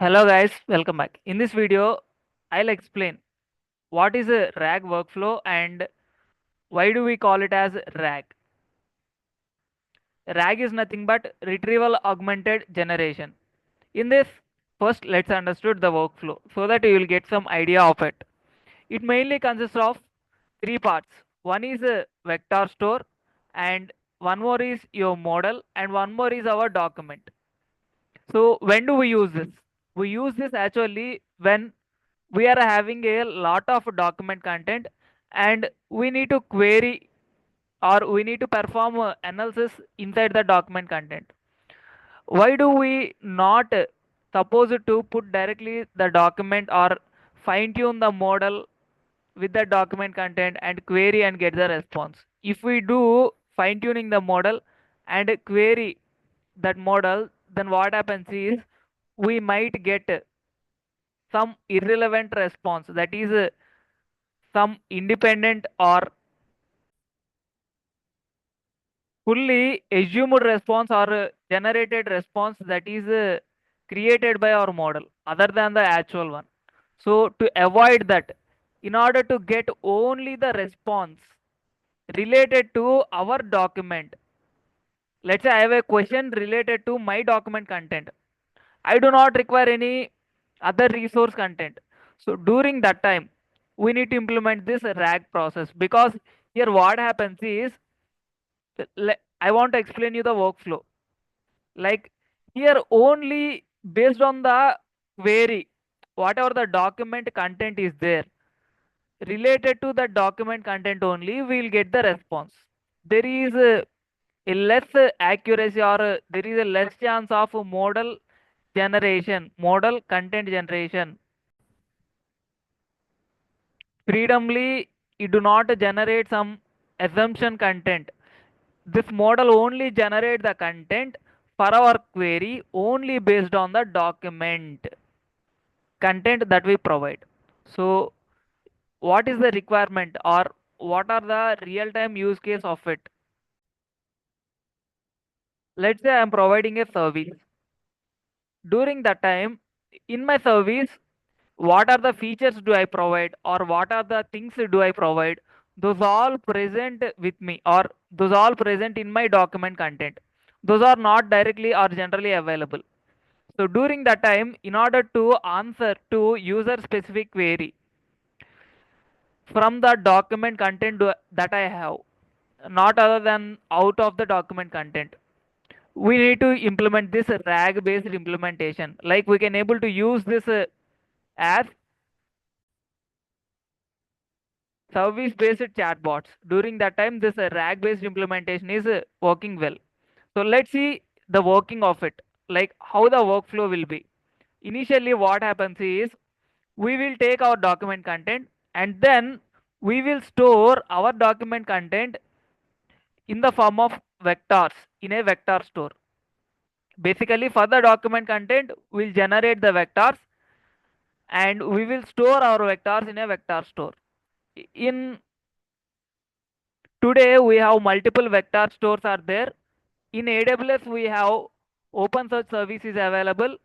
Hello guys, welcome back. In this video, I'll explain what is a RAG workflow and why do we call it as RAG. RAG is nothing but retrieval augmented generation. In this, first let's understood the workflow so that you will get some idea of it. It mainly consists of three parts. One is a vector store and one more is your model and one more is our document. So when do we use this? We use this actually when we are having a lot of document content and we need to query or we need to perform analysis inside the document content. Why do we not suppose to put directly the document or fine tune the model with the document content and query and get the response? If we do fine tuning the model and query that model, then what happens is we might get some irrelevant response, that is some independent or fully assumed response or generated response that is created by our model other than the actual one. So to avoid that, in order to get only the response related to our document, let's say I have a question related to my document content, I do not require any other resource content. So during that time, we need to implement this RAG process, because here what happens is, I want to explain you the workflow. Like here only based on the query, whatever the document content is there, related to the document content only, we will get the response. There is a less accuracy or there is a less chance of model generation, model content generation. Freedomly, you do not generate some assumption content. This model only generate the content for our query only based on the document content that we provide. So what is the requirement or what are the real time use case of it? Let's say I am providing a service. During that time, in my service, what are the features do I provide or what are the things do I provide? Those all present with me or those all present in my document content. Those are not directly or generally available. So during that time, in order to answer to user specific query from the document content that I have, not other than out of the document content, we need to implement this RAG based implementation. Like we can able to use this as service based chatbots. During that time, this RAG based implementation is working well. So let's see the working of it, like how the workflow will be. Initially what happens is, we will take our document content and then we will store our document content in the form of vectors in a vector store. Basically for the document content, we'll generate the vectors and we will store our vectors in a vector store. In today we have multiple vector stores are there. In AWS we have open source services available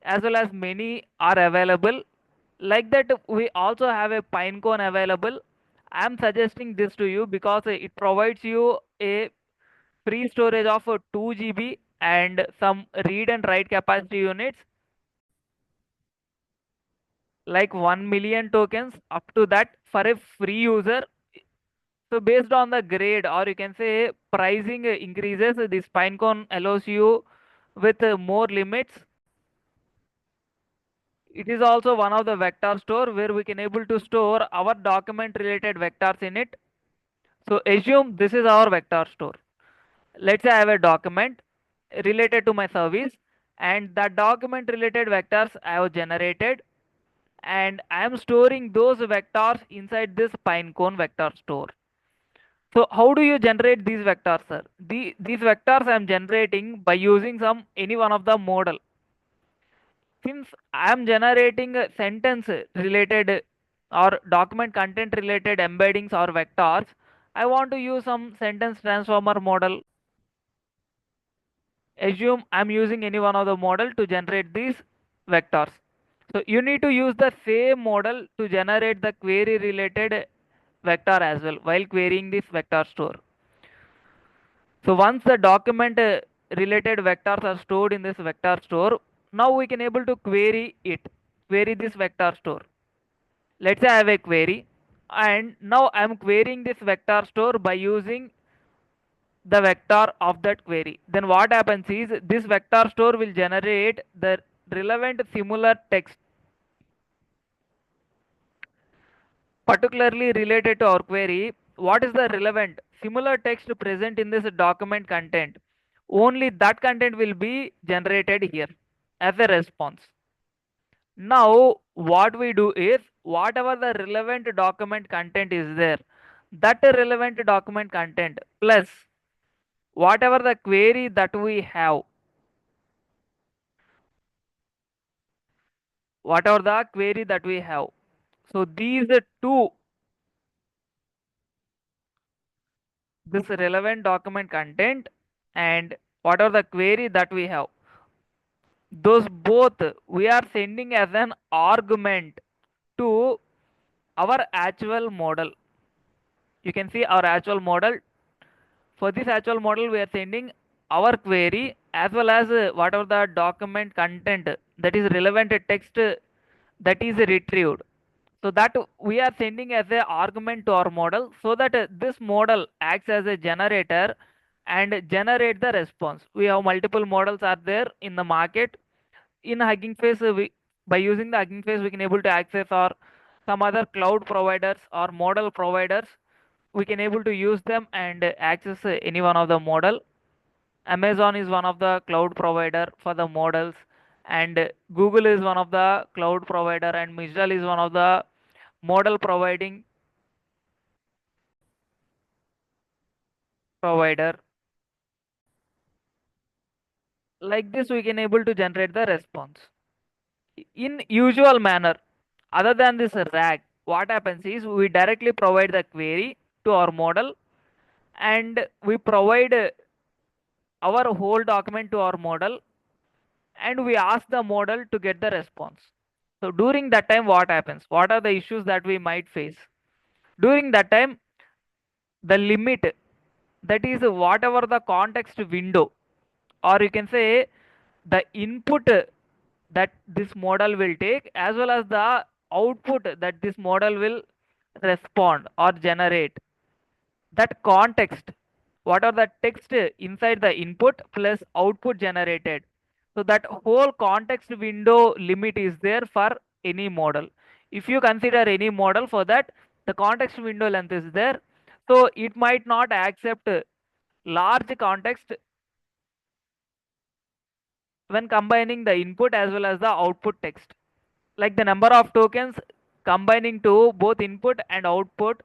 as well as many are available. Like that we also have a Pinecone available. I am suggesting this to you because it provides you a free storage of 2 GB and some read and write capacity units like 1 million tokens up to that for a free user. So based on the grade or you can say pricing increases, this Pinecone allows you with more limits. It is also one of the vector store where we can able to store our document related vectors in it. So assume this is our vector store. Let's say I have a document related to my service and that document related vectors I have generated and I am storing those vectors inside this Pinecone vector store. So how do you generate these vectors, sir? These vectors I am generating by using some any one of the model. Since I am generating a sentence related or document content related embeddings or vectors, I want to use some sentence transformer model. Assume I'm using any one of the model to generate these. vectors. So you need to use the same model to generate the query related vector as well while querying this vector store. So once the document related vectors are stored in this vector store, now we can able to query this vector store. Let's say I have a query, and now I am querying this vector store by using the vector of that query. Then what happens is this vector store will generate the relevant similar text particularly related to our query. What is the relevant similar text present in this document content? Only that content will be generated here as a response. Now what we do is whatever the relevant document content is there, that relevant document content plus whatever the query that we have, whatever the query that we have. So these two, this relevant document content and whatever the query that we have, those both we are sending as an argument to our actual model. You can see our actual model. For this actual model, we are sending our query as well as whatever the document content that is relevant text that is retrieved. So that we are sending as a argument to our model so that this model acts as a generator and generate the response. We have multiple models are there in the market. In Hugging Face, by using the Hugging Face, we can able to access or some other cloud providers or model providers. We can able to use them and access any one of the model. Amazon is one of the cloud provider for the models, and Google is one of the cloud provider, and Mistral is one of the model providing provider. Like this, we can able to generate the response in usual manner. Other than this RAG, what happens is we directly provide the query to our model, and we provide our whole document to our model, and we ask the model to get the response. So during that time, what happens? What are the issues that we might face? During that time, the limit, that is whatever the context window, or you can say the input that this model will take as well as the output that this model will respond or generate, that context, what are the text inside the input plus output generated, so that whole context window limit is there for any model. If you consider any model, for that the context window length is there, so it might not accept large context when combining the input as well as the output text. Like the number of tokens combining to both input and output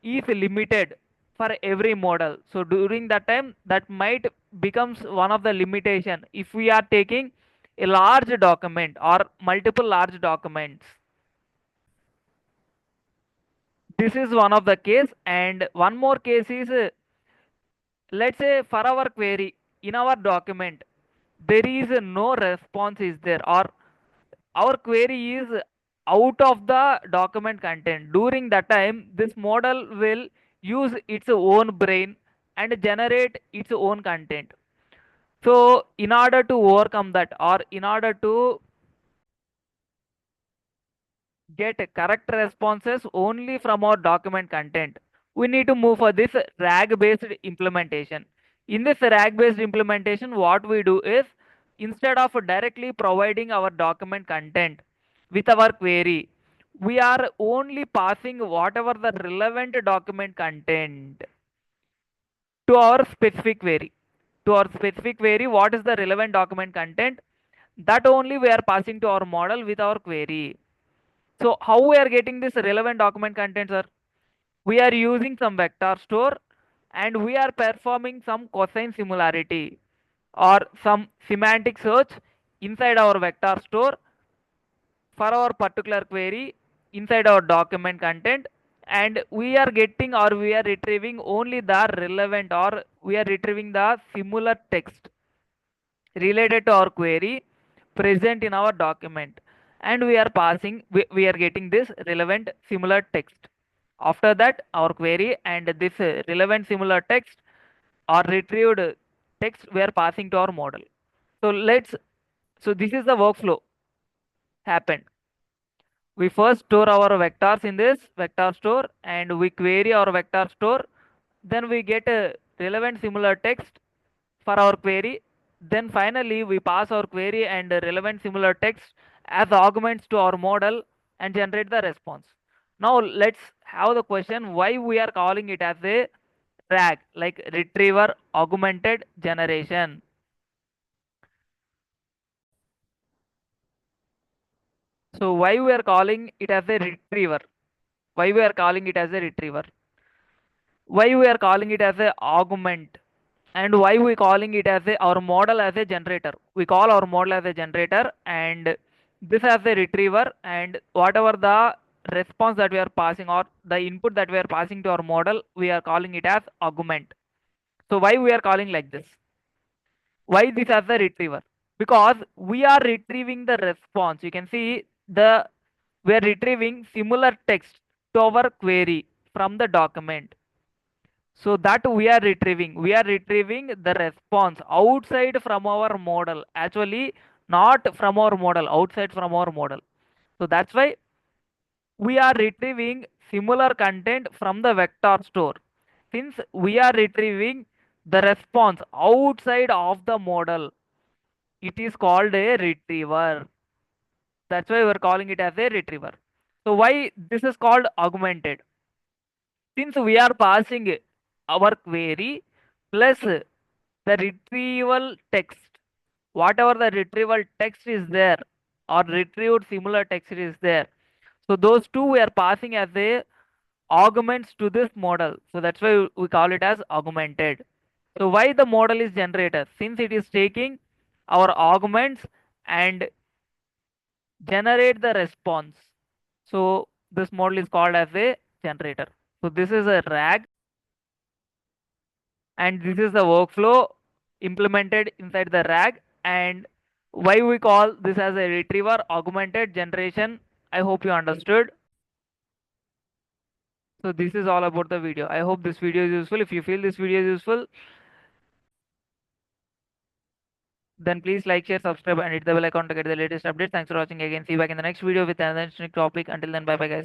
is limited for every model. So during that time, that might becomes one of the limitation if we are taking a large document or multiple large documents. This is one of the case, and one more case is let's say for our query in our document there is no response is there, or our query is out of the document content. During that time, this model will use its own brain and generate its own content. So in order to overcome that, or in order to get correct responses only from our document content, we need to move for this RAG based implementation. In this RAG based implementation, what we do is instead of directly providing our document content with our query, we are only passing whatever the relevant document content to our specific query. To our specific query, what is the relevant document content? That only we are passing to our model with our query. So how we are getting this relevant document content, sir? We are using some vector store and we are performing some cosine similarity or some semantic search inside our vector store for our particular query inside our document content, and we are getting or we are retrieving only the relevant, or we are retrieving the similar text related to our query present in our document, and we are passing, we are getting this relevant similar text. After that, our query and this relevant similar text or retrieved text we are passing to our model. So so this is the workflow happened. We first store our vectors in this vector store and we query our vector store. Then we get a relevant similar text for our query. Then finally we pass our query and relevant similar text as arguments to our model and generate the response. Now let's have the question why we are calling it as a RAG, like retriever augmented generation. So why we are calling it as a retriever? Why we are calling it as a retriever? Why we are calling it as a augment? And why we calling it as a our model as a generator? We call our model as a generator and this as a retriever, and whatever the response that we are passing or the input that we are passing to our model, we are calling it as augment. So why we are calling like this? Why this as a retriever? Because we are retrieving the response. You can see the we are retrieving similar text to our query from the document. So that we are retrieving the response outside from our model. Actually, not from our model, outside from our model. So that's why we are retrieving similar content from the vector store. Since we are retrieving the response outside of the model, it is called a retriever. That's why we're calling it as a retriever. So why this is called augmented? Since we are passing our query plus the retrieval text, whatever the retrieval text is there or retrieved similar text is there. So those two we are passing as a augments to this model. So that's why we call it as augmented. So why the model is generator? Since it is taking our augments and generate the response. So this model is called as a generator. So this is a RAG and this is the workflow implemented inside the RAG, and why we call this as a retriever augmented generation. I hope you understood. So this is all about the video. I hope this video is useful. If you feel this video is useful, then please like, share, subscribe, and hit the bell icon to get the latest updates. Thanks for watching again. See you back in the next video with another interesting topic. Until then, bye bye, guys.